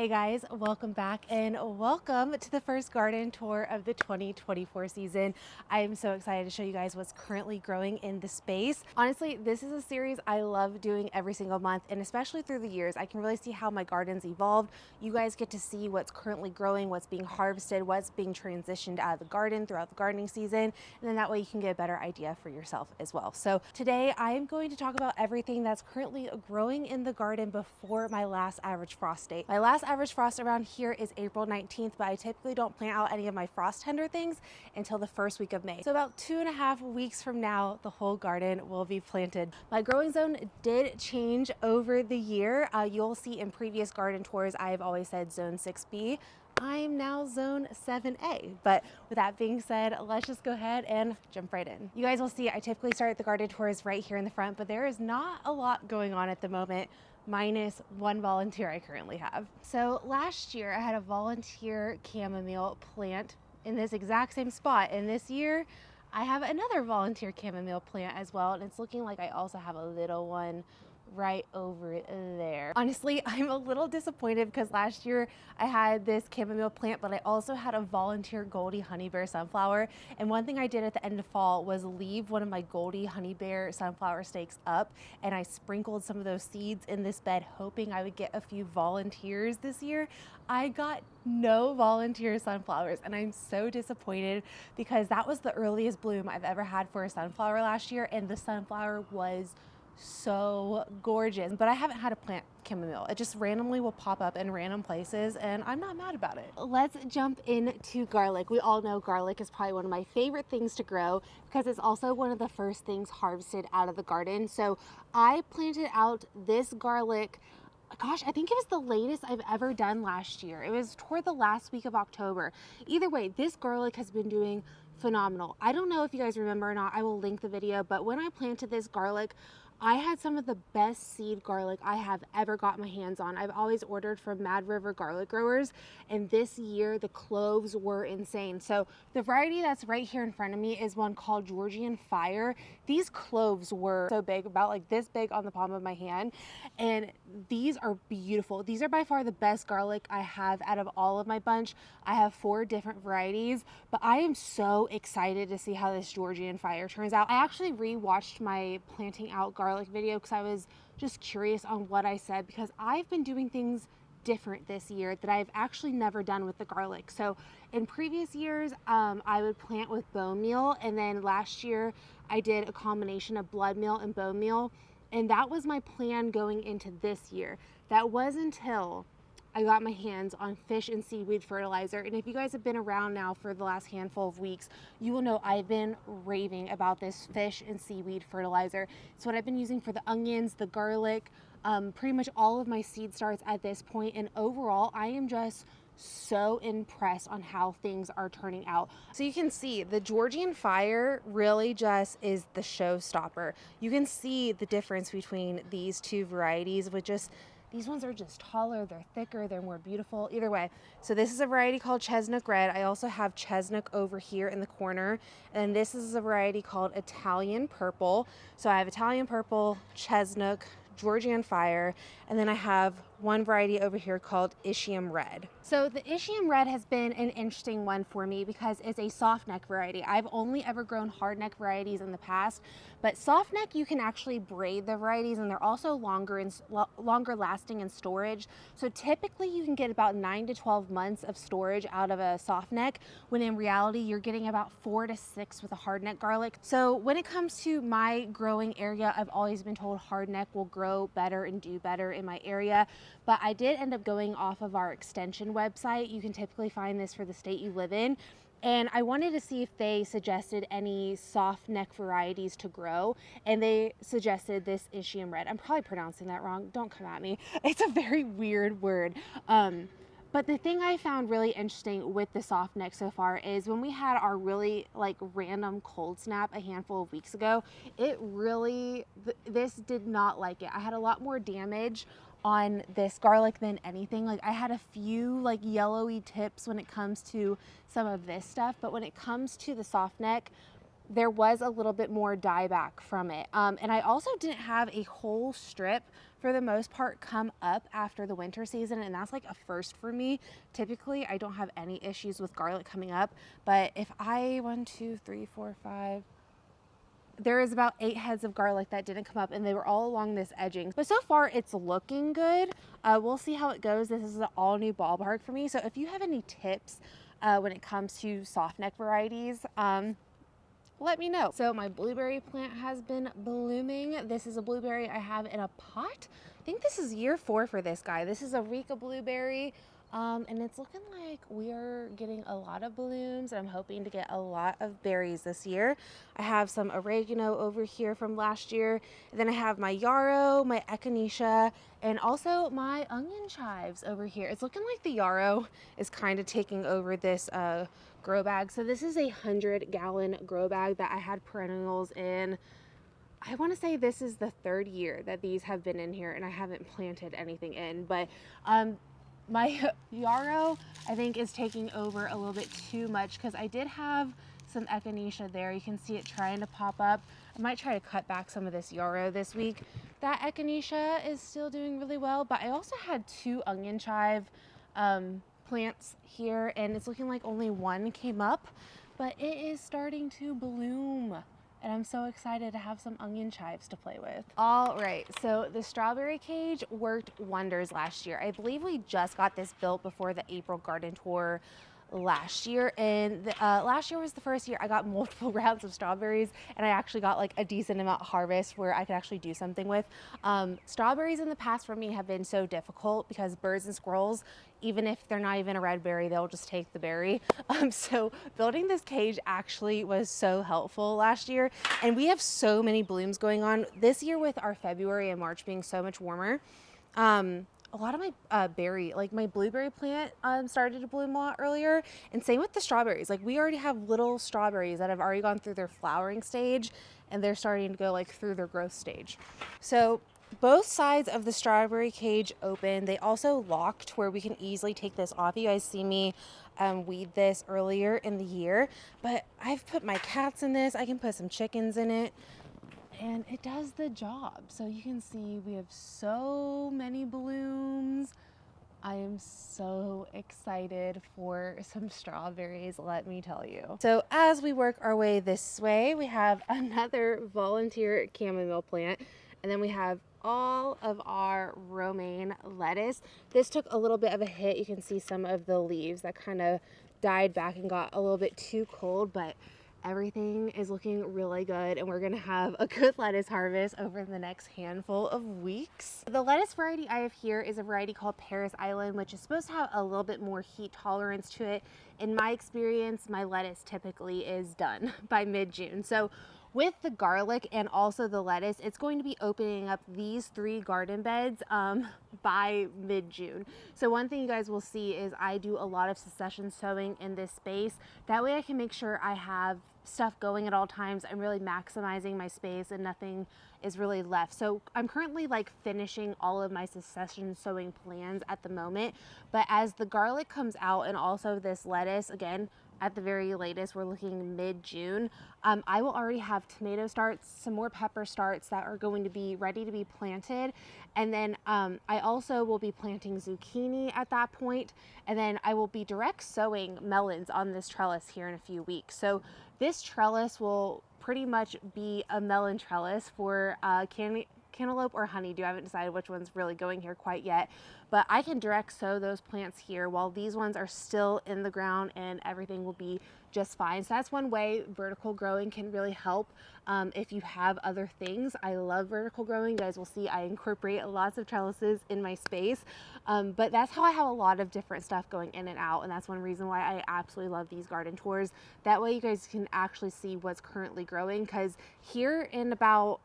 Hey guys, welcome back and welcome to the first garden tour of the 2024 season. I am so excited to show you guys what's currently growing in the space. Honestly, this is a series I love doing every single month, and especially through the years. I can really see how my garden's evolved. You guys get to see what's currently growing, what's being harvested, what's being transitioned out of the garden throughout the gardening season, and then that way you can get a better idea for yourself as well. So today I am going to talk about everything that's currently growing in the garden before my last average frost date. My last average frost around here is April 19th, but I typically don't plant out any of my frost tender things until the first week of May. So about 2.5 weeks from now, the whole garden will be planted. My growing zone did change over the year. You'll see in previous garden tours, I've always said zone 6B. I'm now zone 7A. But with that being said, let's just go ahead and jump right in. You guys will see I typically start the garden tours right here in the front, but there is not a lot going on at the moment, minus one volunteer I currently have. So last year I had a volunteer chamomile plant in this exact same spot, and this year I have another volunteer chamomile plant as well, and it's looking like I also have a little one right over there. Honestly, I'm a little disappointed because last year I had this chamomile plant, but I also had a volunteer Goldie Honey Bear sunflower. And one thing I did at the end of fall was leave one of my Goldie Honey Bear sunflower stakes up, and I sprinkled some of those seeds in this bed hoping I would get a few volunteers this year. I got no volunteer sunflowers, and I'm so disappointed because that was the earliest bloom I've ever had for a sunflower last year, and the sunflower was so gorgeous. But I haven't had a plant chamomile. It just randomly will pop up in random places, and I'm not mad about it. Let's jump into garlic. We all know garlic is probably one of my favorite things to grow because it's also one of the first things harvested out of the garden. So I planted out this garlic, gosh, I think it was the latest I've ever done last year. It was toward the last week of October. Either way, this garlic has been doing phenomenal. I don't know if you guys remember or not. I will link the video, but when I planted this garlic, I had some of the best seed garlic I have ever got my hands on. I've always ordered from Mad River Garlic Growers, and this year the cloves were insane. So the variety that's right here in front of me is one called Georgian Fire. These cloves were so big, about like this big on the palm of my hand, and these are beautiful. These are by far the best garlic I have out of all of my bunch. I have 4 different varieties, but I am so excited to see how this Georgian Fire turns out. I actually re-watched my planting out garlic video because I was just curious on what I said, because I've been doing things different this year that I've actually never done with the garlic. So in previous years, I would plant with bone meal, and then last year I did a combination of blood meal and bone meal, and that was my plan going into this year. That was until I got my hands on fish and seaweed fertilizer. And if you guys have been around now for the last handful of weeks, you will know I've been raving about this fish and seaweed fertilizer. It's what I've been using for the onions, the garlic, pretty much all of my seed starts at this point. And overall, I am just so impressed on how things are turning out. So you can see the Georgian Fire really just is the showstopper. You can see the difference between these two varieties with just these ones are just taller, they're thicker, they're more beautiful. Either way, so this is a variety called Chestnut Red. I also have Chestnut over here in the corner, and this is a variety called Italian Purple. So I have Italian Purple, Chestnut, Georgian Fire, and then I have one variety over here called Ischium Red. So the Ischium Red has been an interesting one for me because it's a soft neck variety. I've only ever grown hard neck varieties in the past, but soft neck you can actually braid the varieties, and they're also longer lasting in storage. So typically you can get about 9 to 12 months of storage out of a soft neck, when in reality you're getting about 4 to 6 with a hard neck garlic. So when it comes to my growing area, I've always been told hard neck will grow better and do better in my area. But I did end up going off of our extension website. You can typically find this for the state you live in. And I wanted to see if they suggested any soft neck varieties to grow. And they suggested this Ischium Red. I'm probably pronouncing that wrong. Don't come at me. It's a very weird word. But the thing I found really interesting with the soft neck so far is when we had our really like random cold snap a handful of weeks ago, it really, this did not like it. I had a lot more damage on this garlic than anything. Like I had a few like yellowy tips when it comes to some of this stuff, but when it comes to the soft neck, there was a little bit more dieback from it. And I also didn't have a whole strip for the most part, come up after the winter season, and that's like a first for me. Typically, I don't have any issues with garlic coming up, but if I, 1, 2, 3, 4, 5, there is about 8 heads of garlic that didn't come up, and they were all along this edging. But so far, it's looking good. We'll see how it goes. This is an all new ballpark for me. So if you have any tips when it comes to soft neck varieties, let me know. So my blueberry plant has been blooming. This is a blueberry I have in a pot. I think this is year 4 for this guy. This is a Rica blueberry. And it's looking like we're getting a lot of blooms, and I'm hoping to get a lot of berries this year. I have some oregano over here from last year, and then I have my yarrow, my echinacea, and also my onion chives over here. It's looking like the yarrow is kind of taking over this grow bag. So this is a 100-gallon grow bag that I had perennials in. I want to say this is the 3rd year that these have been in here, and I haven't planted anything in, but my yarrow, I think, is taking over a little bit too much because I did have some echinacea there. You can see it trying to pop up. I might try to cut back some of this yarrow this week. That echinacea is still doing really well, but I also had 2 onion chive plants here, and it's looking like only 1 came up, but it is starting to bloom. And I'm so excited to have some onion chives to play with. All right, so the strawberry cage worked wonders last year. I believe we just got this built before the April garden tour last year, and last year was the first year I got multiple rounds of strawberries, and I actually got like a decent amount of harvest where I could actually do something with. Strawberries in the past for me have been so difficult because birds and squirrels, even if they're not even a red berry, they'll just take the berry. So building this cage actually was so helpful last year, and we have so many blooms going on this year with our February and March being so much warmer. A lot of my berry, like my blueberry plant started to bloom a lot earlier, and same with the strawberries. Like we already have little strawberries that have already gone through their flowering stage, and they're starting to go like through their growth stage. So both sides of the strawberry cage open. They also locked where we can easily take this off. You guys see me weed this earlier in the year, but I've put my cats in this. I can put some chickens in it, and it does the job. So you can see we have so many blooms. I am so excited for some strawberries, let me tell you. So as we work our way this way, we have another volunteer chamomile plant, and then we have all of our romaine lettuce. This took a little bit of a hit. You can see some of the leaves that kind of died back and got a little bit too cold, but everything is looking really good, and we're gonna have a good lettuce harvest over the next handful of weeks. The lettuce variety I have here is a variety called Paris Island, which is supposed to have a little bit more heat tolerance to it. In my experience, my lettuce typically is done by mid-June. So with the garlic and also the lettuce, it's going to be opening up these 3 garden beds by mid-June. So one thing you guys will see is I do a lot of succession sowing in this space. That way I can make sure I have stuff going at all times. I'm really maximizing my space and nothing is really left. So I'm currently like finishing all of my succession sowing plans at the moment. But as the garlic comes out and also this lettuce, again, at the very latest, we're looking mid-June, I will already have tomato starts, some more pepper starts that are going to be ready to be planted. And then I also will be planting zucchini at that point. And then I will be direct sowing melons on this trellis here in a few weeks. So this trellis will pretty much be a melon trellis for cantaloupe or honeydew. I haven't decided which one's really going here quite yet, but I can direct sow those plants here while these ones are still in the ground, and everything will be just fine. So that's one way vertical growing can really help. If you have other things, I love vertical growing. You guys will see I incorporate lots of trellises in my space, but that's how I have a lot of different stuff going in and out, and that's one reason why I absolutely love these garden tours. That way you guys can actually see what's currently growing, because here in about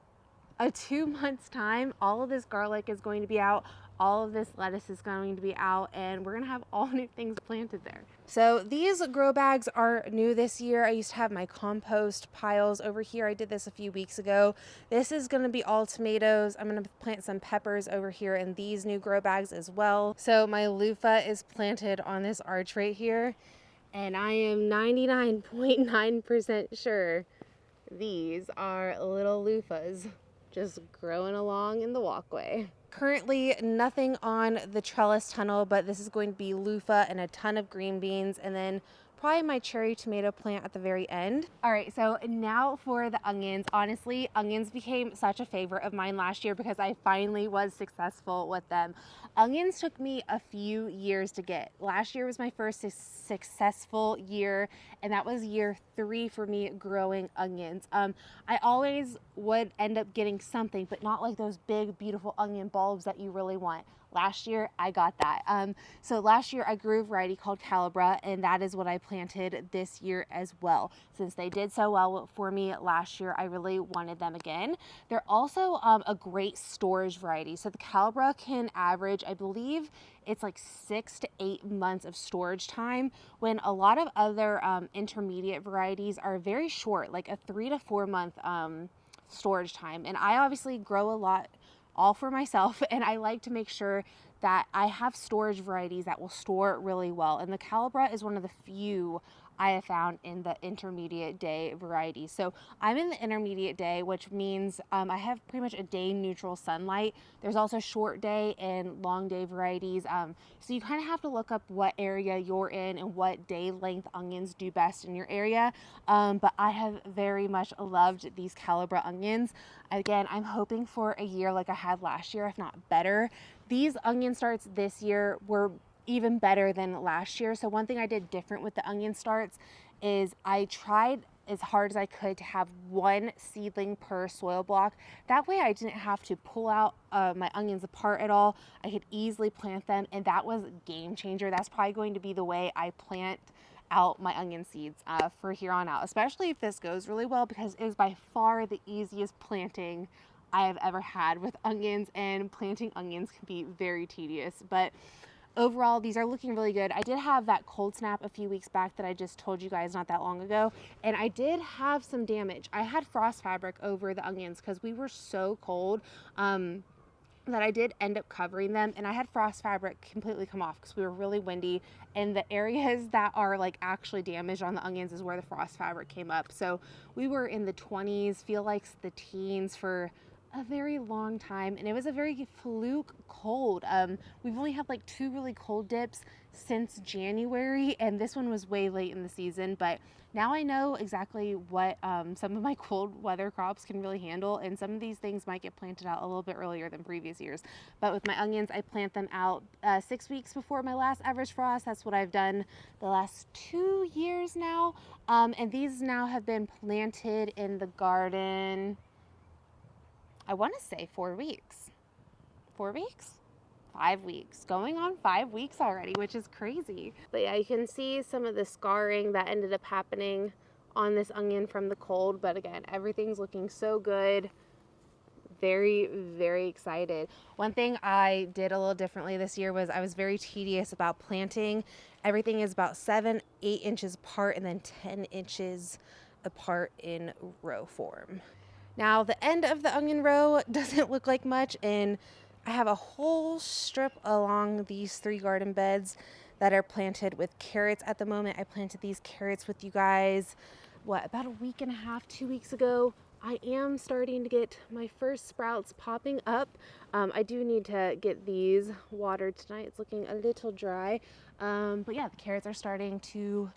2 months time, all of this garlic is going to be out, all of this lettuce is going to be out, and we're gonna have all new things planted there. So these grow bags are new this year. I used to have my compost piles over here. I did this a few weeks ago. This is gonna be all tomatoes. I'm gonna plant some peppers over here in these new grow bags as well. So my loofah is planted on this arch right here, and I am 99.9% sure these are little loofahs just growing along in the walkway. Currently nothing on the trellis tunnel, but this is going to be loofah and a ton of green beans, and then probably my cherry tomato plant at the very end. All right, so now for the onions. Honestly, onions became such a favorite of mine last year because I finally was successful with them. Onions took me a few years to get. Last year was my first successful year, and that was year 3 for me growing onions. I always would end up getting something, but not like those big, beautiful onion bulbs that you really want. Last year, I got that. So last year, I grew a variety called Calibra, and that is what I planted this year as well. Since they did so well for me last year, I really wanted them again. They're also a great storage variety. So the Calibra can average, I believe, it's like 6 to 8 months of storage time, when a lot of other intermediate varieties are very short, like a 3 to 4 month storage time. And I obviously grow a lot all for myself, and I like to make sure that I have storage varieties that will store really well. And the Calibra is one of the few I have found in the intermediate day variety. So I'm in the intermediate day, which means I have pretty much a day neutral sunlight. There's also short day and long day varieties. So you kind of have to look up what area you're in and what day length onions do best in your area. But I have very much loved these Calibra onions. Again, I'm hoping for a year like I had last year, if not better. These onion starts this year were even better than last year. So one thing I did different with the onion starts is I tried as hard as I could to have one seedling per soil block. That way I didn't have to pull out my onions apart at all. I could easily plant them, and that was a game changer. That's probably going to be the way I plant out my onion seeds for here on out, especially if this goes really well, because it is by far the easiest planting I have ever had with onions, and planting onions can be very tedious. But overall, these are looking really good. I did have that cold snap a few weeks back that I just told you guys not that long ago, and I did have some damage. I had frost fabric over the onions because we were so cold that I did end up covering them, and I had frost fabric completely come off because we were really windy, and the areas that are like actually damaged on the onions is where the frost fabric came up. So we were in the 20s, feel like the teens for a very long time, and it was a very fluke cold. We've only had like 2 really cold dips since January, and this one was way late in the season, but now I know exactly what some of my cold weather crops can really handle, and some of these things might get planted out a little bit earlier than previous years. But with my onions, I plant them out 6 weeks before my last average frost. That's what I've done the last 2 years now, and these now have been planted in the garden, I want to say 4 weeks. 4 weeks? 5 weeks. Going on 5 weeks already, which is crazy. But yeah, you can see some of the scarring that ended up happening on this onion from the cold. But again, everything's looking so good. Very, very excited. One thing I did a little differently this year was I was very tedious about planting. Everything is about 7-8 inches apart, and then 10 inches apart in row form. Now the end of the onion row doesn't look like much, and I have a whole strip along these 3 garden beds that are planted with carrots at the moment. I planted these carrots with you guys, about a week and a half, 2 weeks ago. I am starting to get my first sprouts popping up. I do need to get these watered tonight. It's looking a little dry, but yeah, the carrots are starting to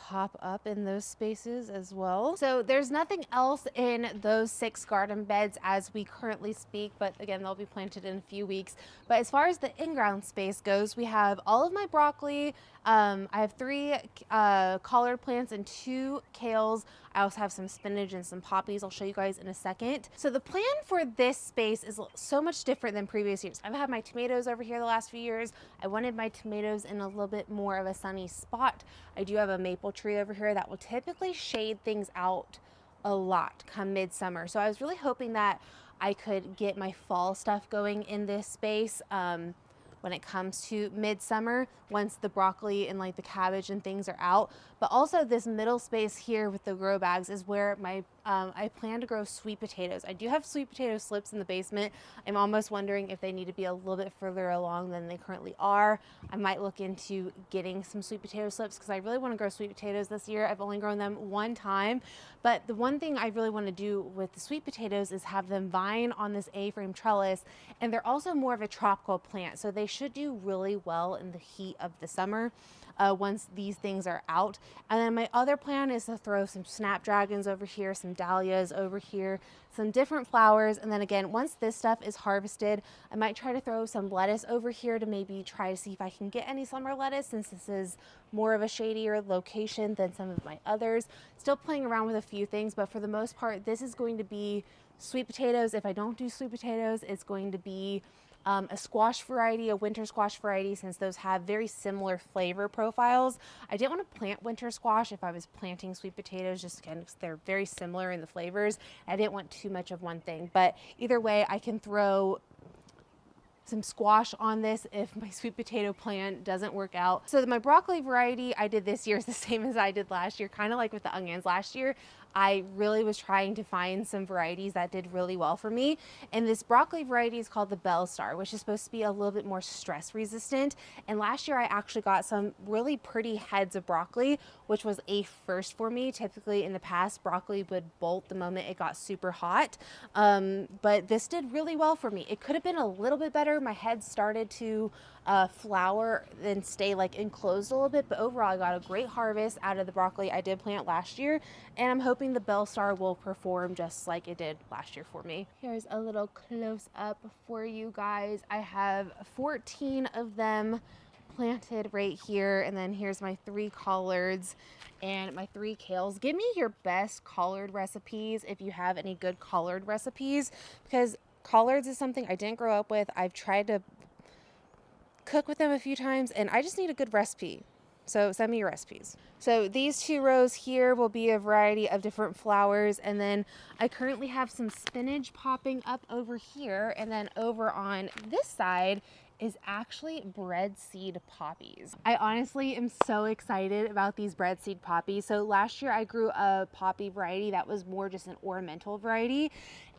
pop up in those spaces as well. So there's nothing else in those 6 garden beds as we currently speak, but again, they'll be planted in a few weeks. But as far as the in-ground space goes, we have all of my broccoli. I have 3 collard plants and 2 kales. I also have some spinach and some poppies I'll show you guys in a second. So the plan for this space is so much different than previous years. I've had my tomatoes over here the last few years. I wanted my tomatoes in a little bit more of a sunny spot. I do have a maple tree over here that will typically shade things out a lot come midsummer. So I was really hoping that I could get my fall stuff going in this space when it comes to midsummer, once the broccoli and like the cabbage and things are out. But also this middle space here with the grow bags is where my I plan to grow sweet potatoes. I do have sweet potato slips in the basement. I'm almost wondering if they need to be a little bit further along than they currently are. I might look into getting some sweet potato slips because I really want to grow sweet potatoes this year. I've only grown them one time, but the one thing I really want to do with the sweet potatoes is have them vine on this A-frame trellis, and they're also more of a tropical plant, so they should do really well in the heat of the summer. Once these things are out. And then my other plan is to throw some snapdragons over here, some dahlias over here, some different flowers. And then again, once this stuff is harvested, I might try to throw some lettuce over here to maybe try to see if I can get any summer lettuce, since this is more of a shadier location than some of my others. Still playing around with a few things, but for the most part, this is going to be sweet potatoes. If I don't do sweet potatoes, it's going to be a squash variety, a winter squash variety, since those have very similar flavor profiles. I didn't want to plant winter squash if I was planting sweet potatoes, just because they're very similar in the flavors. I didn't want too much of one thing, but either way, I can throw some squash on this if my sweet potato plant doesn't work out. So my broccoli variety I did this year is the same as I did last year, kind of like with the onions last year. I really was trying to find some varieties that did really well for me. And this broccoli variety is called the Bell Star, which is supposed to be a little bit more stress resistant. And last year I actually got some really pretty heads of broccoli, which was a first for me. Typically in the past, broccoli would bolt the moment it got super hot. But this did really well for me. It could have been a little bit better. My head started to flower and stay like enclosed a little bit, but overall I got a great harvest out of the broccoli I did plant last year, and I'm hoping the Bell Star will perform just like it did last year for me. Here's a little close up for you guys. I have 14 of them planted right here, and then here's my 3 collards and my 3 kales. Give me your best collard recipes if you have any good collard recipes, because collards is something I didn't grow up with. I've tried to cook with them a few times and I just need a good recipe. So send me your recipes. So these 2 rows here will be a variety of different flowers, and then I currently have some spinach popping up over here, and then over on this side is actually breadseed poppies. I honestly am so excited about these breadseed poppies. So last year I grew a poppy variety that was more just an ornamental variety,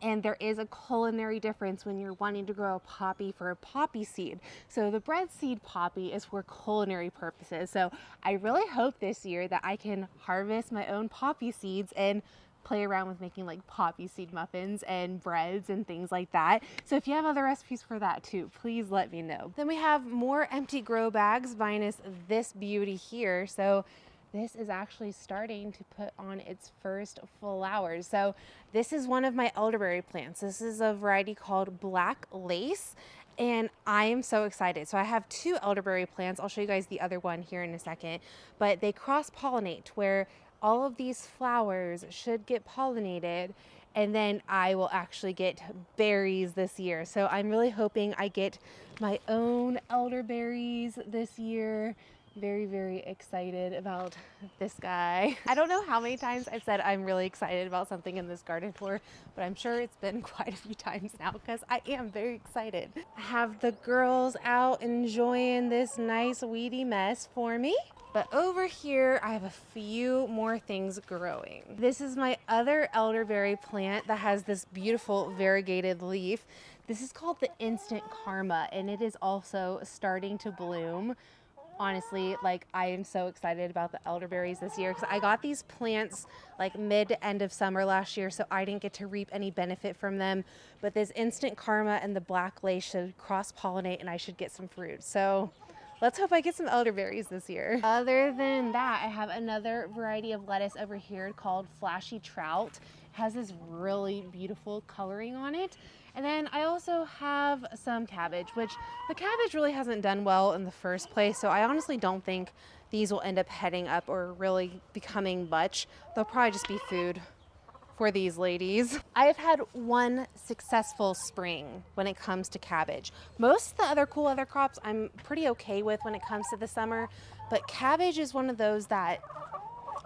and there is a culinary difference when you're wanting to grow a poppy for a poppy seed. So the breadseed poppy is for culinary purposes. So I really hope this year that I can harvest my own poppy seeds and play around with making like poppy seed muffins and breads and things like that. So if you have other recipes for that too, please let me know. Then we have more empty grow bags minus this beauty here. So this is actually starting to put on its first flowers. So this is one of my elderberry plants. This is a variety called Black Lace, and I am so excited. So I have 2 elderberry plants. I'll show you guys the other one here in a second, but they cross-pollinate where all of these flowers should get pollinated, and then I will actually get berries this year. So I'm really hoping I get my own elderberries this year. Very, very excited about this guy. I don't know how many times I've said I'm really excited about something in this garden tour, but I'm sure it's been quite a few times now because I am very excited. I have the girls out enjoying this nice weedy mess for me. But over here, I have a few more things growing. This is my other elderberry plant that has this beautiful variegated leaf. This is called the Instant Karma, and it is also starting to bloom. Honestly, like, I am so excited about the elderberries this year because I got these plants like mid to end of summer last year, so I didn't get to reap any benefit from them. But this Instant Karma and the Black Lace should cross-pollinate and I should get some fruit. So let's hope I get some elderberries this year. Other than that, I have another variety of lettuce over here called Flashy Trout. It has this really beautiful coloring on it. And then I also have some cabbage, which the cabbage really hasn't done well in the first place. So I honestly don't think these will end up heading up or really becoming much. They'll probably just be food for these ladies. I have had one successful spring when it comes to cabbage. Most of the other other crops I'm pretty okay with when it comes to the summer, but cabbage is one of those that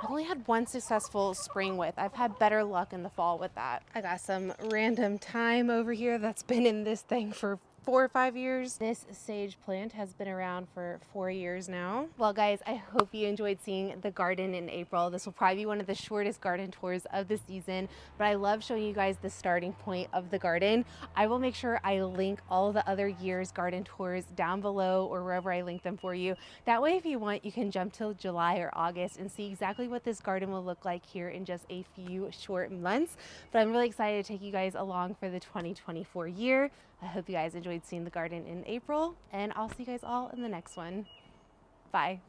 I've only had one successful spring with. I've had better luck in the fall with that. I got some random thyme over here that's been in this thing for 4 or 5 years. This sage plant has been around for 4 years now. Well guys, I hope you enjoyed seeing the garden in April. This will probably be one of the shortest garden tours of the season, but I love showing you guys the starting point of the garden. I will make sure I link all the other year's garden tours down below or wherever I link them for you. That way, if you want, you can jump till July or August and see exactly what this garden will look like here in just a few short months. But I'm really excited to take you guys along for the 2024 year. I hope you guys enjoyed seeing the garden in April, and I'll see you guys all in the next one. Bye.